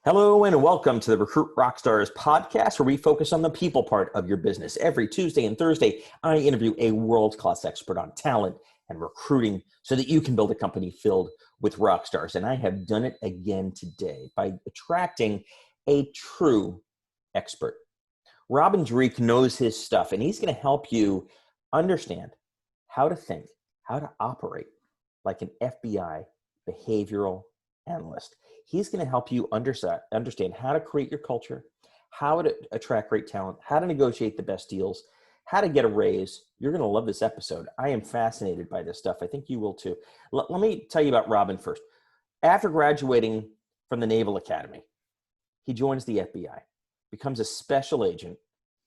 Hello and welcome to the Recruit Rockstars podcast, where we focus on the people part of your business. Every Tuesday and Thursday, I interview a world-class expert on talent and recruiting so that you can build a company filled with rock stars. And I have done it again today by attracting a true expert. Dreeke knows his stuff, and he's going to help you understand how to think, how to operate like an FBI behavioral analyst. He's going to help you understand how to create your culture, how to attract great talent, how to negotiate the best deals, how to get a raise. You're going to love this episode. I am fascinated by this stuff. I think you will too. Let me tell you about Robin first. After graduating from the Naval Academy, he joins the FBI, becomes a special agent,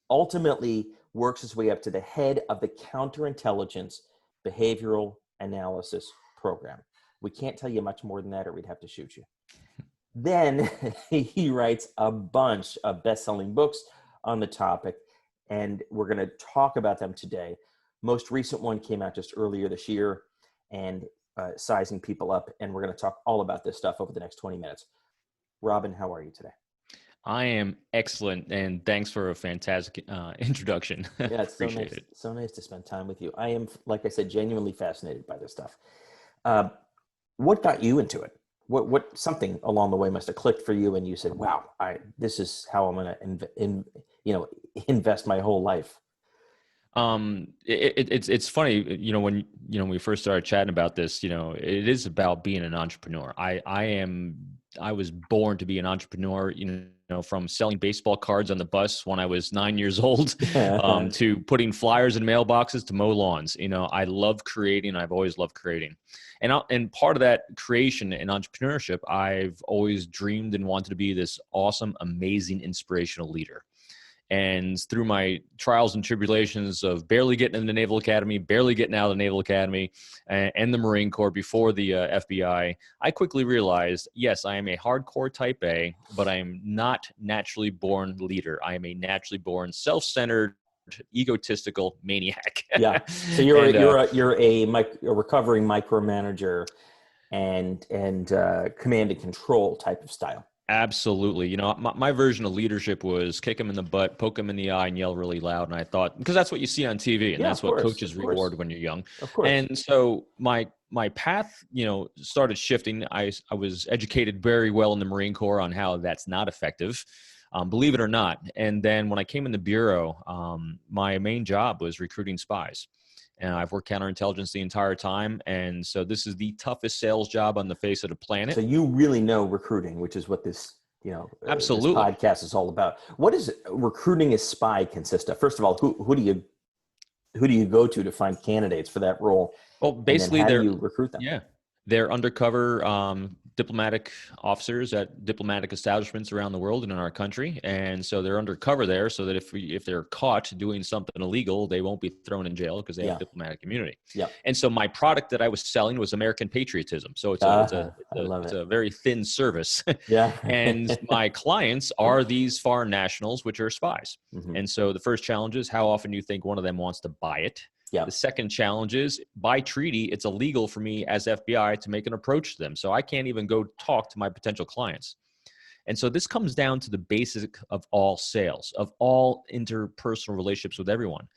ultimately works his way up to the head of the counterintelligence behavioral analysis program. We can't tell you much more than that, or we'd have to shoot you. Then he writes a bunch of best-selling books on the topic, and we're going to talk about them today. Most recent one came out just earlier this year, and sizing people up, and we're going to talk all about this stuff over the next 20 minutes. Robin, how are you today? I am excellent, and thanks for a fantastic introduction. Yeah, it's so nice to spend time with you. I am, like I said, genuinely fascinated by this stuff. What got you into it? What something along the way must have clicked for you, and you said, "Wow, this is how I'm going to invest my whole life." It's funny, when we first started chatting about this, it is about being an entrepreneur. I was born to be an entrepreneur, from selling baseball cards on the bus when I was 9 years old, to putting flyers in mailboxes to mow lawns. I love creating. I've always loved creating. And part of that creation and entrepreneurship, I've always dreamed and wanted to be this awesome, amazing, inspirational leader. And through my trials and tribulations of barely getting in the Naval Academy, barely getting out of the Naval Academy and the Marine Corps before the FBI, I quickly realized, yes, I am a hardcore type A, but I am not naturally born leader. I am a naturally born self-centered, egotistical maniac. Yeah. So you're a recovering micromanager and command and control type of style. Absolutely. My version of leadership was kick him in the butt, poke him in the eye, and yell really loud. And I thought, because that's what you see on TV, and that's what coaches reward when you're young. Of course. And so my path, started shifting. I was educated very well in the Marine Corps on how that's not effective, believe it or not. And then when I came in the Bureau, my main job was recruiting spies. And I've worked counterintelligence the entire time. And so this is the toughest sales job on the face of the planet. So you really know recruiting, which is what this, absolutely, this podcast is all about. What does recruiting a spy consist of? First of all, who do you go to find candidates for that role? Well, basically, how do you recruit them? Yeah, they're undercover diplomatic officers at diplomatic establishments around the world and in our country. And so they're undercover there so that if they're caught doing something illegal, they won't be thrown in jail because they have diplomatic immunity. Yeah. And so my product that I was selling was American patriotism. So it's a very thin service. Yeah. And my clients are these foreign nationals, which are spies. Mm-hmm. And so the first challenge is, how often do you think one of them wants to buy it? Yeah. The second challenge is, by treaty, it's illegal for me as FBI to make an approach to them. So I can't even go talk to my potential clients. And so this comes down to the basic of all sales, of all interpersonal relationships with everyone.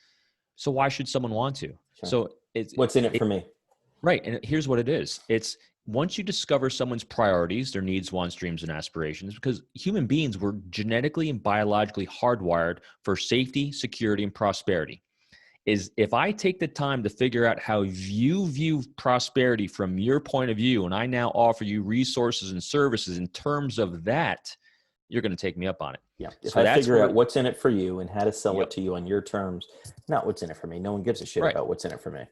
So why should someone want to? Sure. So what's in it for me? Right. And here's what it is. It's once you discover someone's priorities, their needs, wants, dreams, and aspirations, because human beings were genetically and biologically hardwired for safety, security, and prosperity. Is if I take the time to figure out how you view prosperity from your point of view, and I now offer you resources and services in terms of that, you're going to take me up on it. Yeah. If I figure out what's in it for you and how to sell it to you on your terms, not what's in it for me. No one gives a shit about what's in it for me.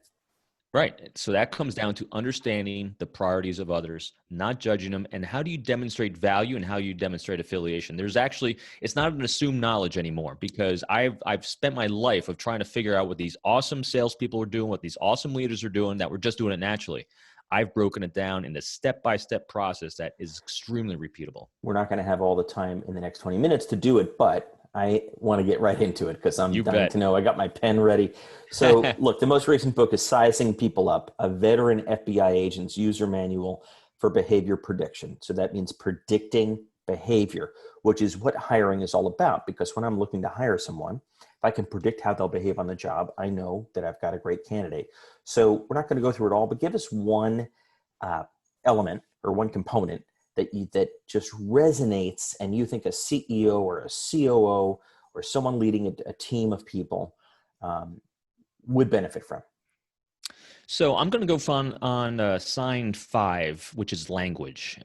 Right. So that comes down to understanding the priorities of others, not judging them, and how do you demonstrate value and how you demonstrate affiliation. It's not an assumed knowledge anymore, because I've spent my life of trying to figure out what these awesome salespeople are doing, what these awesome leaders are doing, that we're just doing it naturally. I've broken it down in a step-by-step process that is extremely repeatable. We're not going to have all the time in the next 20 minutes to do it, but I want to get right into it because I'm dying to know. I got my pen ready. So look, the most recent book is Sizing People Up, a veteran FBI agent's user manual for behavior prediction. So that means predicting behavior, which is what hiring is all about. Because when I'm looking to hire someone, if I can predict how they'll behave on the job, I know that I've got a great candidate. So we're not going to go through it all, but give us one element or one component that just resonates, and you think a CEO or a COO or someone leading a team of people would benefit from. So I'm going to go on sign 5, which is language.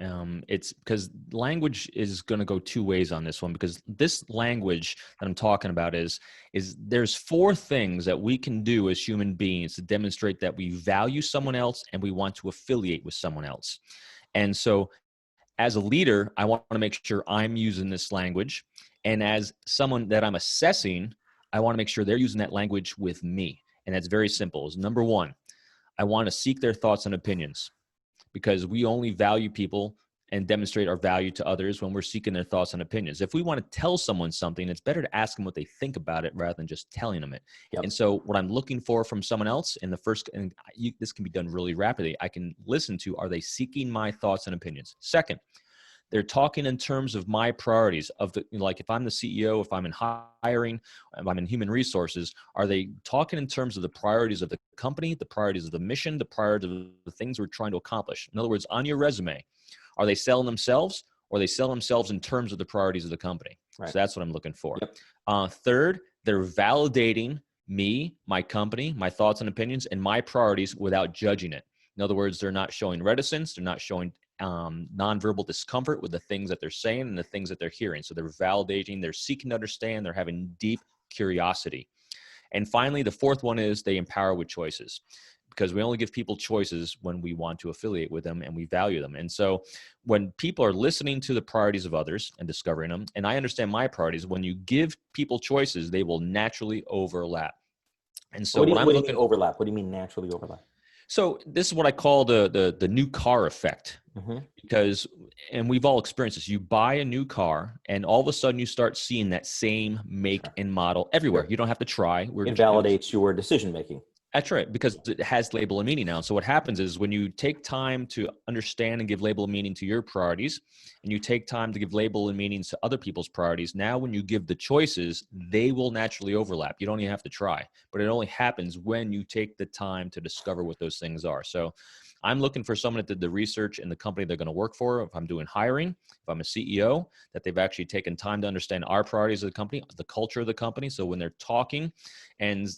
It's because language is going to go two ways on this one, because this language that I'm talking about is there's 4 things that we can do as human beings to demonstrate that we value someone else and we want to affiliate with someone else. And so as a leader, I want to make sure I'm using this language. And as someone that I'm assessing, I want to make sure they're using that language with me. And that's very simple. Is number 1, I want to seek their thoughts and opinions, because we only value people and demonstrate our value to others when we're seeking their thoughts and opinions. If we want to tell someone something, it's better to ask them what they think about it rather than just telling them it. Yep. And so what I'm looking for from someone else in the first, and this can be done really rapidly, I can listen to, are they seeking my thoughts and opinions? Second, they're talking in terms of my priorities like if I'm the CEO, if I'm in hiring, if I'm in human resources, are they talking in terms of the priorities of the company, the priorities of the mission, the priorities of the things we're trying to accomplish? In other words, on your resume, are they selling themselves, or are they selling themselves in terms of the priorities of the company? Right. So that's what I'm looking for. Yep. Third, they're validating me, my company, my thoughts and opinions, and my priorities without judging it. In other words, they're not showing reticence. They're not showing nonverbal discomfort with the things that they're saying and the things that they're hearing. So they're validating, they're seeking to understand, they're having deep curiosity. And finally, the 4th one is they empower with choices, because we only give people choices when we want to affiliate with them and we value them. And so when people are listening to the priorities of others and discovering them, and I understand my priorities, when you give people choices, they will naturally overlap. And so what do you mean overlap? What do you mean naturally overlap? So this is what I call the new car effect, because, and we've all experienced this, you buy a new car and all of a sudden you start seeing that same make and model everywhere. Sure. You don't have to try. It validates your decision-making. That's right, because it has label and meaning now. So what happens is when you take time to understand and give label and meaning to your priorities, and you take time to give label and meanings to other people's priorities, now when you give the choices, they will naturally overlap. You don't even have to try, but it only happens when you take the time to discover what those things are. So I'm looking for someone that did the research in the company they're going to work for. If I'm doing hiring, if I'm a CEO, that they've actually taken time to understand our priorities of the company, the culture of the company. So when they're talking and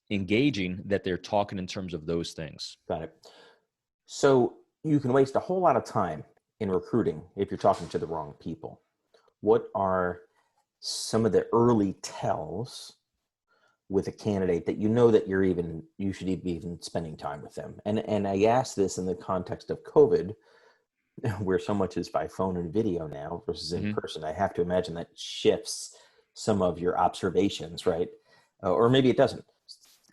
engaging, that they're talking in terms of those things. Got it. So you can waste a whole lot of time in recruiting if you're talking to the wrong people. What are some of the early tells with a candidate that you know that you should be even spending time with them? And I ask this in the context of COVID, where so much is by phone and video now versus in person. I have to imagine that shifts some of your observations, right? Or maybe it doesn't.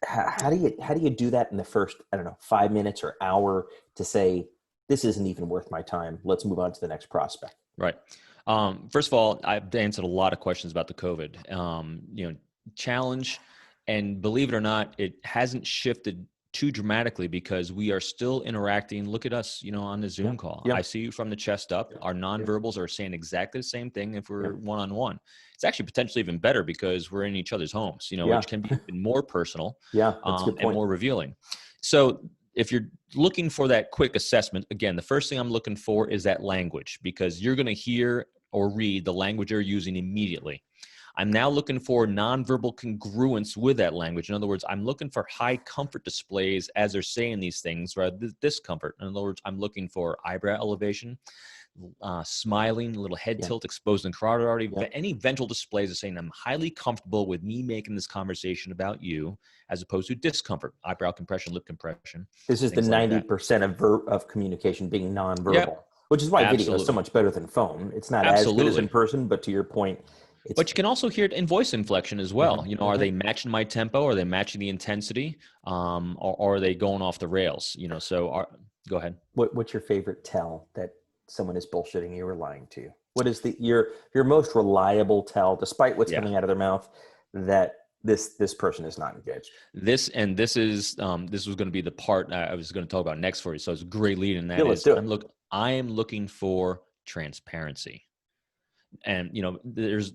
How do you do that in the first, 5 minutes or hour to say, this isn't even worth my time, let's move on to the next prospect? Right. First of all, I've answered a lot of questions about the COVID, challenge, and believe it or not, it hasn't shifted too dramatically because we are still interacting. Look at us, on the Zoom call. Yeah. I see you from the chest up. Yeah. Our nonverbals are saying exactly the same thing if we're one-on-one. It's actually potentially even better because we're in each other's homes, which can be even more personal that's a good point. And more revealing. So if you're looking for that quick assessment, again, the first thing I'm looking for is that language, because you're going to hear or read the language you're using immediately. I'm now looking for nonverbal congruence with that language. In other words, I'm looking for high comfort displays as they're saying these things rather than discomfort. In other words, I'm looking for eyebrow elevation, smiling, a little head tilt, exposed in carotid artery, any ventral displays are saying I'm highly comfortable with me making this conversation about you, as opposed to discomfort, eyebrow compression, lip compression. This is the 90% of communication being nonverbal, which is why video is so much better than phone. It's not as good as in person, but to your point, but you can also hear it in voice inflection as well. Are they matching my tempo? Are they matching the intensity? Or are they going off the rails? Go ahead. What's your favorite tell that someone is bullshitting you or lying to you? What is your most reliable tell, despite what's coming out of their mouth, that this person is not engaged? This was going to be the part I was going to talk about next for you. So it's a great lead in that. I am looking for transparency. And,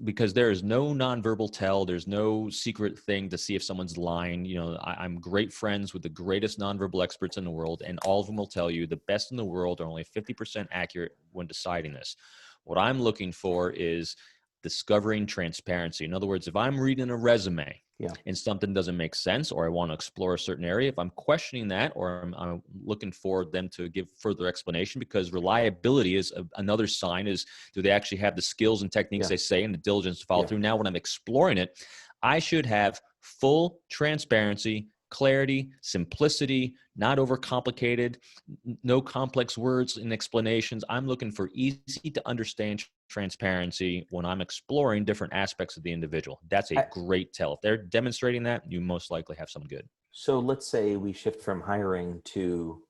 because there is no nonverbal tell, there's no secret thing to see if someone's lying. I'm great friends with the greatest nonverbal experts in the world, and all of them will tell you the best in the world are only 50% accurate when deciding this. What I'm looking for is discovering transparency. In other words, if I'm reading a resume and something doesn't make sense, or I want to explore a certain area, if I'm questioning that, or I'm looking for them to give further explanation, because reliability is another sign, is do they actually have the skills and techniques they say and the diligence to follow through. Now, when I'm exploring it, I should have full transparency, clarity, simplicity, not overcomplicated, no complex words and explanations. I'm looking for easy to understand transparency when I'm exploring different aspects of the individual. That's a great tell. If they're demonstrating that, you most likely have something good. So let's say we shift from hiring to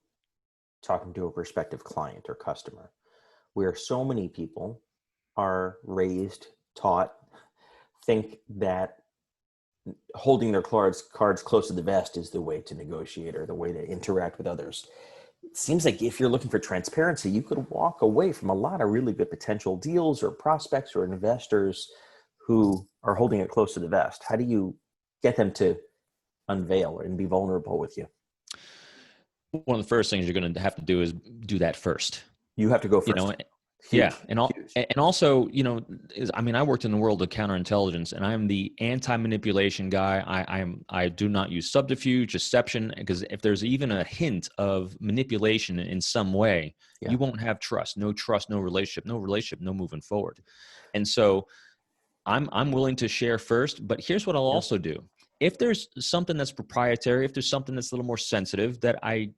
talking to a prospective client or customer, where so many people are raised, taught, think that holding their cards close to the vest is the way to negotiate or the way to interact with others. It seems like if you're looking for transparency, you could walk away from a lot of really good potential deals or prospects or investors who are holding it close to the vest. How do you get them to unveil and be vulnerable with you? One of the first things you're going to have to do is do that first. You have to go first. Huge, and also, I worked in the world of counterintelligence, and I'm the anti-manipulation guy. I do not use subterfuge, deception, because if there's even a hint of manipulation in some way, you won't have trust, no relationship, no moving forward. And so I'm willing to share first, but here's what I'll also do. If there's something that's proprietary, if there's something that's a little more sensitive that I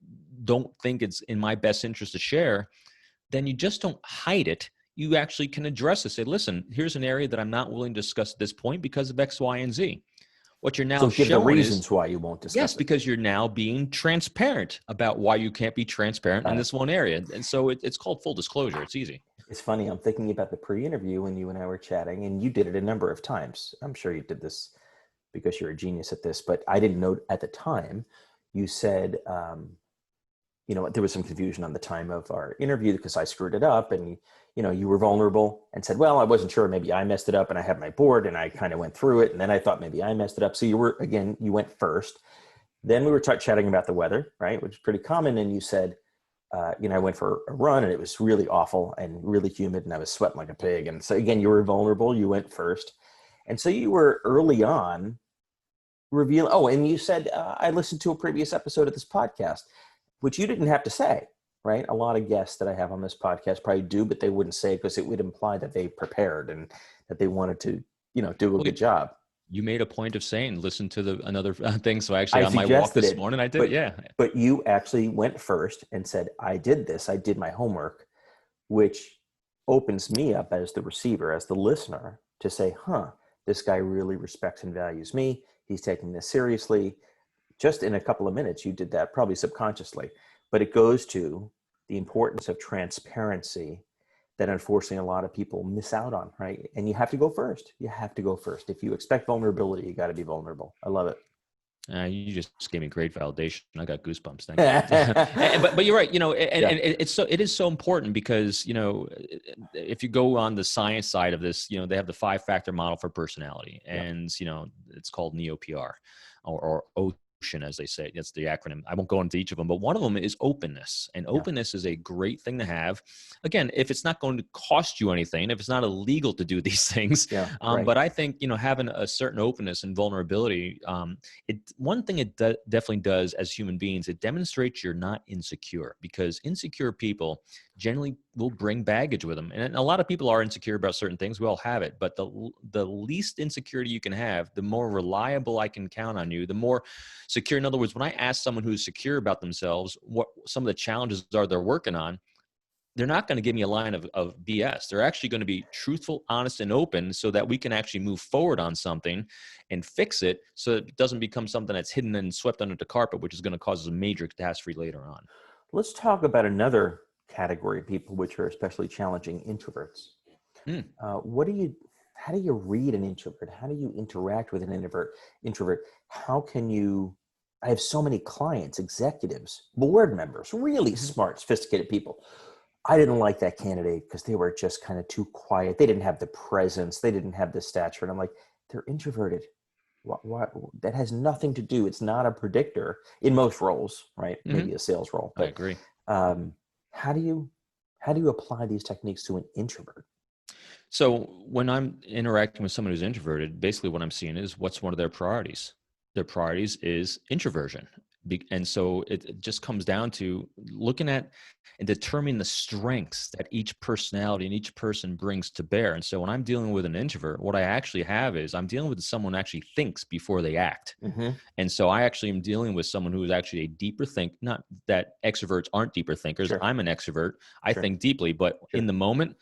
don't think it's in my best interest to share, then you just don't hide it. You actually can address it. Say, listen, here's an area that I'm not willing to discuss at this point because of X, Y, and Z. What you're now give showing the reasons why you won't discuss it. Yes, because you're now being transparent about why you can't be transparent in this one area. And so it's called full disclosure. It's easy. It's funny. I'm thinking about the pre-interview when you and I were chatting, and you did it a number of times. I'm sure you did this because you're a genius at this, but I didn't know at the time. You said, there was some confusion on the time of our interview because I screwed it up, and, you were vulnerable and said, well, I wasn't sure. Maybe I messed it up, and I had my board and I kind of went through it. And then I thought maybe I messed it up. So you went first. Then we were chatting about the weather, right? Which is pretty common. And you said, I went for a run and it was really awful and really humid and I was sweating like a pig. And so again, you were vulnerable. You went first. And so you were early on revealing. Oh, and you said, I listened to a previous episode of this podcast, which you didn't have to say, right? A lot of guests that I have on this podcast probably do, but they wouldn't say because it would imply that they prepared and that they wanted to, do a good job. You made a point of saying, listen to another thing. So actually on my walk this morning, I did. But you actually went first and said, I did this. I did my homework, which opens me up as the receiver, as the listener to say, this guy really respects and values me. He's taking this seriously. Just in a couple of minutes, you did that, probably subconsciously. But it goes to the importance of transparency that unfortunately a lot of people miss out on, right? And you have to go first. You have to go first. If you expect vulnerability, you got to be vulnerable. I love it. You just gave me great validation. I got goosebumps. Thank you. but you're right. And it is so important because, if you go on the science side of this, they have the 5-factor model for personality, and, it's called NEOPR or OCEAN, as they say. That's the acronym. I won't go into each of them, but one of them is openness. And openness is a great thing to have. Again, if it's not going to cost you anything, if it's not illegal to do these things. But I think, having a certain openness and vulnerability, one thing it definitely does as human beings, it demonstrates you're not insecure, because insecure people generally will bring baggage with them. And a lot of people are insecure about certain things. We all have it. But the least insecurity you can have, the more reliable I can count on you, the more secure. In other words, when I ask someone who's secure about themselves what some of the challenges are they're working on, they're not going to give me a line of BS. They're actually going to be truthful, honest, and open so that we can actually move forward on something and fix it so it doesn't become something that's hidden and swept under the carpet, which is going to cause us a major catastrophe later on. Let's talk about another category of people which are especially challenging, introverts. How do you read an introvert? How do you interact with an introvert? How can you, I have so many clients, executives, board members, really smart, sophisticated people I didn't like that candidate because they were just kind of too quiet. They didn't have the presence. They didn't have the stature. And I'm like, they're introverted. What, that has nothing to do. It's not a predictor in most roles, right? Maybe a sales role, I but agree. how do you apply these techniques to an introvert? So when I'm interacting with someone who's introverted, basically what I'm seeing is what's one of their priorities. Their priorities is introversion. And so it just comes down to looking at and determining the strengths that each personality and each person brings to bear. And so when I'm dealing with an introvert, what I actually have is I'm dealing with someone who actually thinks before they act. Mm-hmm. And so I actually am dealing with someone who is actually a deeper think, not that extroverts aren't deeper thinkers. Sure. I'm an extrovert. I Sure. think deeply, but Sure. in the moment,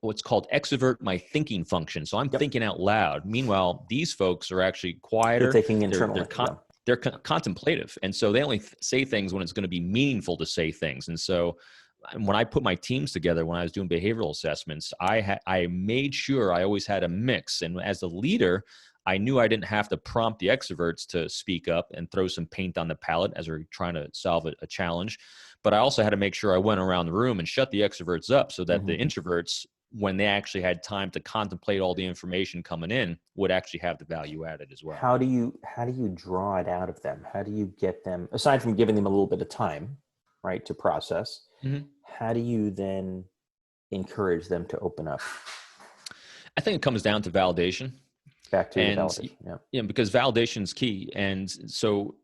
what's called extrovert my thinking function. So I'm thinking out loud. Meanwhile, these folks are actually They're quieter. thinking They're internally. contemplative, and so they only say things when it's going to be meaningful to say things. And so when I put my teams together, when I was doing behavioral assessments, I made sure I always had a mix. And as a leader, I knew I didn't have to prompt the extroverts to speak up and throw some paint on the palette as we're trying to solve a challenge. But I also had to make sure I went around the room and shut the extroverts up so that the introverts, when they actually had time to contemplate all the information coming in, would actually have the value added as well. How do you draw it out of them? How do you get them, aside from giving them a little bit of time, right, to process, how do you then encourage them to open up? I think it comes down to validation. Back to the validation. Yeah, because validation is key. And so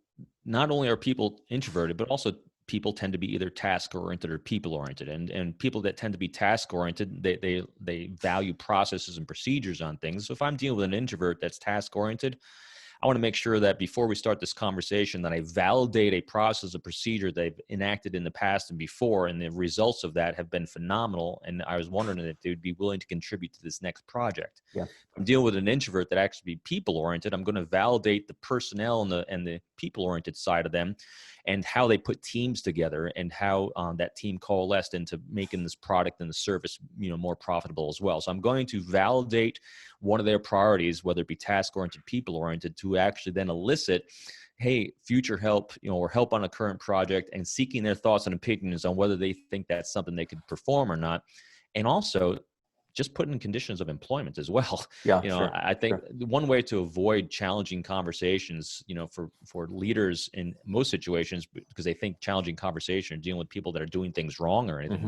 not only are people introverted, but also people tend to be either task oriented or people oriented. And people that tend to be task oriented, they value processes and procedures on things. So if I'm dealing with an introvert that's task oriented, I want to make sure that before we start this conversation that I validate a process, a procedure they've enacted in the past and before, and the results of that have been phenomenal. And I was wondering if they would be willing to contribute to this next project. Yeah. If I'm dealing with an introvert that actually be people-oriented, I'm going to validate the personnel and the people-oriented side of them and how they put teams together and how that team coalesced into making this product and the service, more profitable as well. So I'm going to validate one of their priorities, whether it be task-oriented, people-oriented, to actually then elicit, hey, future help, or help on a current project, and seeking their thoughts and opinions on whether they think that's something they could perform or not. And also just put in conditions of employment as well. Yeah, I think one way to avoid challenging conversations, for leaders in most situations, because they think challenging conversation, dealing with people that are doing things wrong or anything,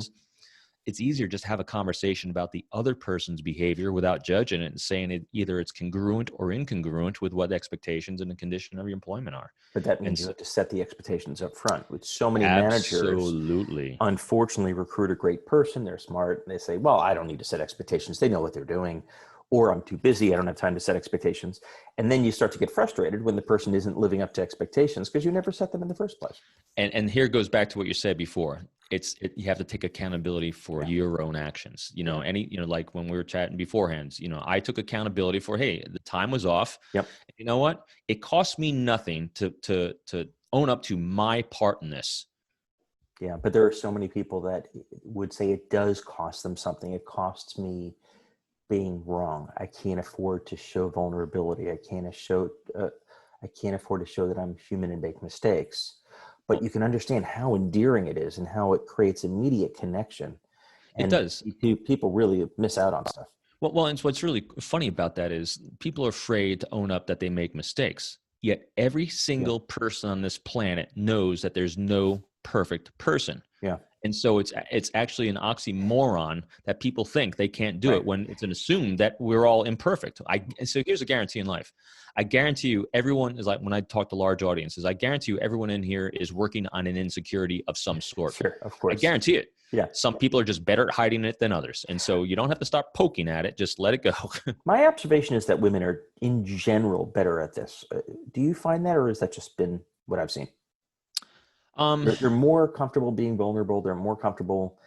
it's easier just to have a conversation about the other person's behavior without judging it and saying either it's congruent or incongruent with what the expectations and the condition of your employment are. But that means you have to set the expectations up front. With so many managers, unfortunately, recruit a great person. They're smart. And they say, well, I don't need to set expectations. They know what they're doing. Or I'm too busy. I don't have time to set expectations. And then you start to get frustrated when the person isn't living up to expectations because you never set them in the first place. And here goes back to what you said before. You have to take accountability for your own actions. Like when we were chatting beforehand, I took accountability for, hey, the time was off. Yep. You know what? It cost me nothing to own up to my part in this. Yeah, but there are so many people that would say it does cost them something. It costs me being wrong. I can't afford to show vulnerability. I can't afford to show that I'm human and make mistakes. But you can understand how endearing it is and how it creates immediate connection. And it does. People really miss out on stuff. Well, and what's really funny about that is people are afraid to own up that they make mistakes. Yet every single person on this planet knows that there's no perfect person. Yeah. And so it's actually an oxymoron that people think they can't do it when it's an assumed that we're all imperfect. So here's a guarantee in life. I guarantee you everyone is like, when I talk to large audiences, I guarantee you everyone in here is working on an insecurity of some sort. Sure, of course. I guarantee it. Yeah. Some people are just better at hiding it than others. And so you don't have to start poking at it. Just let it go. My observation is that women are in general better at this. Do you find that, or has that just been what I've seen? They're more comfortable being vulnerable. They're more comfortable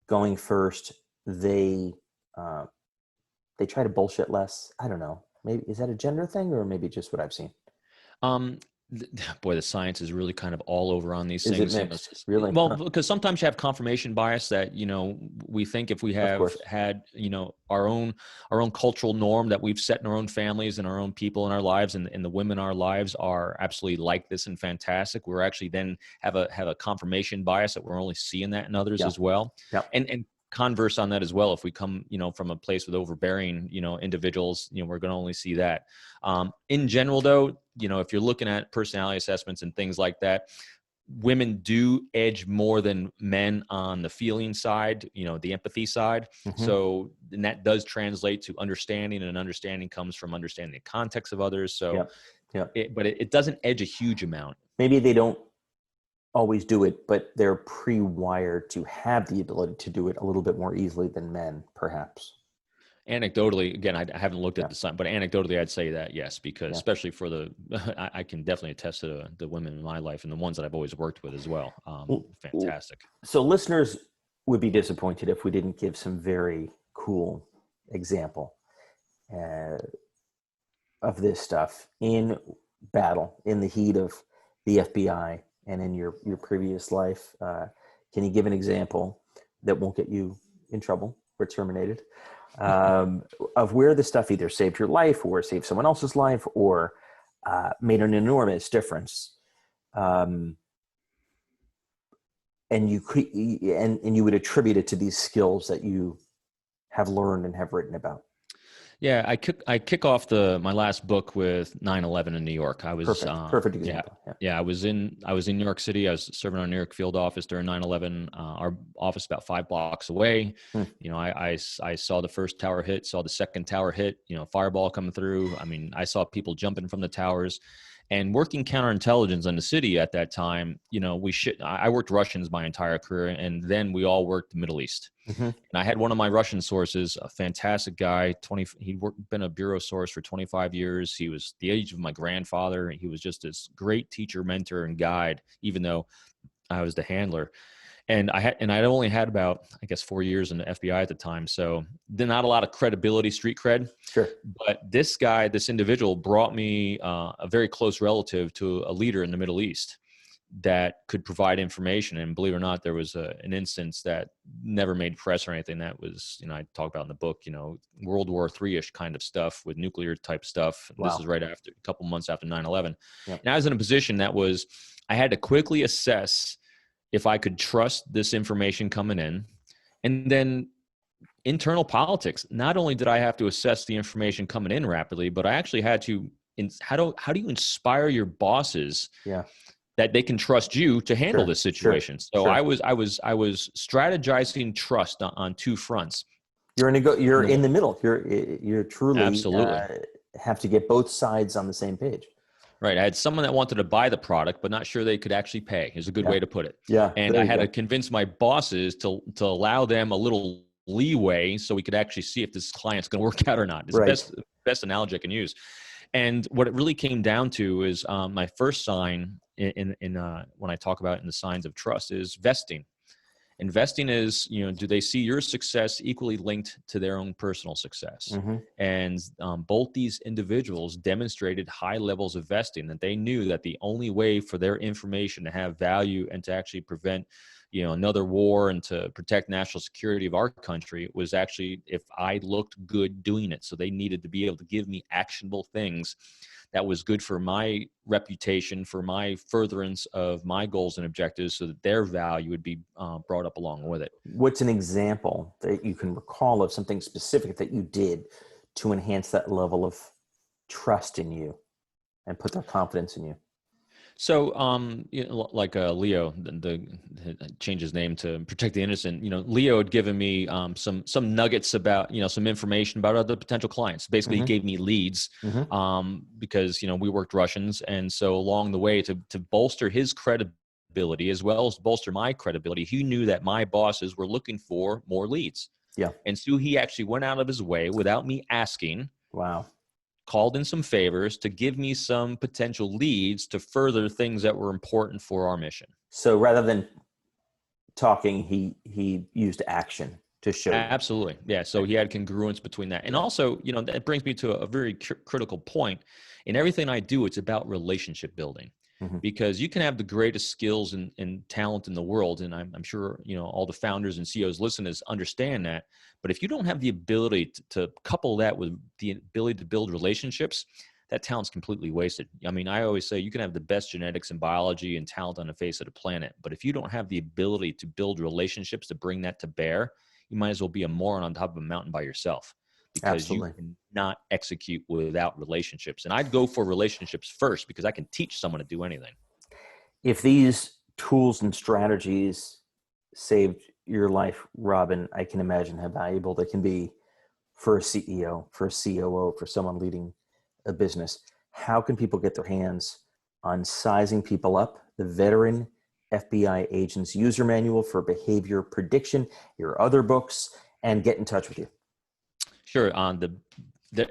going first. They try to bullshit less. I don't know. Maybe is that a gender thing, or maybe just what I've seen? Boy, the science is really kind of all over on these Is it things. mixed? Really? Well, Huh. because sometimes you have confirmation bias that, we think if we Of have course. had, our own cultural norm that we've set in our own families and our own people in our lives, and the women in our lives are absolutely like this and fantastic. We're actually then have a confirmation bias that we're only seeing that in others Yeah. as well. Yeah. And converse on that as well. If we come, from a place with overbearing, individuals, we're going to only see that. In general, though, if you're looking at personality assessments and things like that, women do edge more than men on the feeling side, the empathy side. Mm-hmm. So, and that does translate to understanding, and understanding comes from understanding the context of others. So, but it doesn't edge a huge amount. Maybe they don't always do it, but they're pre-wired to have the ability to do it a little bit more easily than men, perhaps. Anecdotally, again, I haven't looked at Yeah. the sign, but anecdotally, I'd say that yes, because Yeah. especially for I can definitely attest to the women in my life and the ones that I've always worked with as well. Fantastic. So listeners would be disappointed if we didn't give some very cool example of this stuff in battle, in the heat of the FBI and in your previous life. Can you give an example that won't get you in trouble or terminated, of where the stuff either saved your life or saved someone else's life or made an enormous difference? And you could, and you would attribute it to these skills that you have learned and have written about. Yeah, I kick off my last book with 9/11 in New York. I was perfect example. Yeah, I was in New York City. I was serving our New York field office during 9/11. Our office about 5 blocks away. I saw the first tower hit, saw the second tower hit. Fireball coming through. I mean, I saw people jumping from the towers. And working counterintelligence in the city at that time, I worked Russians my entire career, and then we all worked the Middle East. Mm-hmm. And I had one of my Russian sources, a fantastic guy. He'd been a bureau source for 25 years. He was the age of my grandfather. He was just this great teacher, mentor, and guide, even though I was the handler. And I'd only had about, I guess, 4 years in the FBI at the time. So not a lot of credibility, street cred. Sure. But this individual brought me a very close relative to a leader in the Middle East that could provide information. And believe it or not, there was an instance that never made press or anything that was, I talk about in the book, World War III-ish kind of stuff with nuclear type stuff. Wow. This is right after, a couple months after 9/11. Yep. And I was in a position I had to quickly assess if I could trust this information coming in. And then internal politics. Not only did I have to assess the information coming in rapidly, but I actually had to, how do you inspire your bosses that they can trust you to handle this situation? So I was strategizing trust on 2 fronts. You're in the middle. You're truly absolutely have to get both sides on the same page. Right. I had someone that wanted to buy the product, but not sure they could actually pay, is a good way to put it. Yeah. And I had to convince my bosses to allow them a little leeway so we could actually see if this client's going to work out or not. It's the best analogy I can use. And what it really came down to is my first sign in when I talk about in the signs of trust is vesting. Investing is, do they see your success equally linked to their own personal success? Mm-hmm. And both these individuals demonstrated high levels of vesting, that they knew that the only way for their information to have value and to actually prevent, another war and to protect national security of our country was actually if I looked good doing it. So they needed to be able to give me actionable things that was good for my reputation, for my furtherance of my goals and objectives, so that their value would be brought up along with it. What's an example that you can recall of something specific that you did to enhance that level of trust in you and put their confidence in you? So, like Leo, the change his name to protect the innocent. Leo had given me some nuggets about some information about other potential clients. Basically, Mm-hmm. he gave me leads Mm-hmm. because we worked Russians, and so along the way to bolster his credibility as well as bolster my credibility, he knew that my bosses were looking for more leads. Yeah, and so he actually went out of his way without me asking. Wow. Called in some favors to give me some potential leads to further things that were important for our mission. So rather than talking, he used action to show you. Absolutely. Yeah. So he had congruence between that. And also, that brings me to a very critical point. In everything I do, it's about relationship building, Mhm. because you can have the greatest skills and talent in the world. And I'm sure, all the founders and CEOs listening understand that. But if you don't have the ability to couple that with the ability to build relationships, that talent's completely wasted. I mean, I always say you can have the best genetics and biology and talent on the face of the planet, but if you don't have the ability to build relationships to bring that to bear, you might as well be a moron on top of a mountain by yourself, because you Absolutely. cannot execute without relationships. And I'd go for relationships first, because I can teach someone to do anything. If these tools and strategies saved your life, Robin, I can imagine how valuable they can be for a CEO, for a COO, for someone leading a business. How can people get their hands on Sizing People Up, the veteran FBI agent's user manual for behavior prediction, your other books, and get in touch with you? Sure. On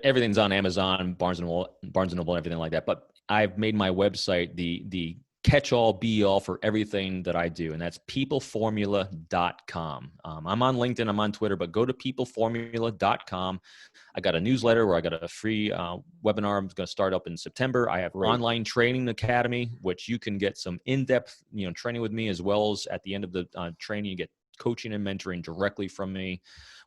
everything's on Amazon, Barnes and Noble, everything like that. But I've made my website the catch-all, be-all for everything that I do, and that's peopleformula.com. I'm on LinkedIn, I'm on Twitter, but go to peopleformula.com. I got a newsletter where I got a free webinar I'm going to start up in September. I have online training academy, which you can get some in-depth, training with me, as well as at the end of the training, you get coaching and mentoring directly from me,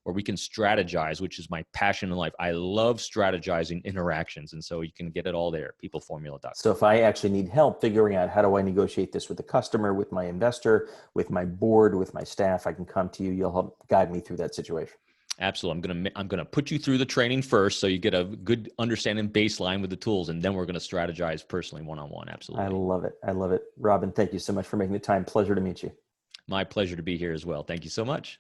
where we can strategize, which is my passion in life. I love strategizing interactions. And so you can get it all there, peopleformula.com. So if I actually need help figuring out how do I negotiate this with the customer, with my investor, with my board, with my staff, I can come to you. You'll help guide me through that situation. Absolutely. I'm gonna put you through the training first, so you get a good understanding baseline with the tools, and then we're gonna strategize personally one-on-one. Absolutely. I love it. I love it. Robin, thank you so much for making the time. Pleasure to meet you. My pleasure to be here as well. Thank you so much.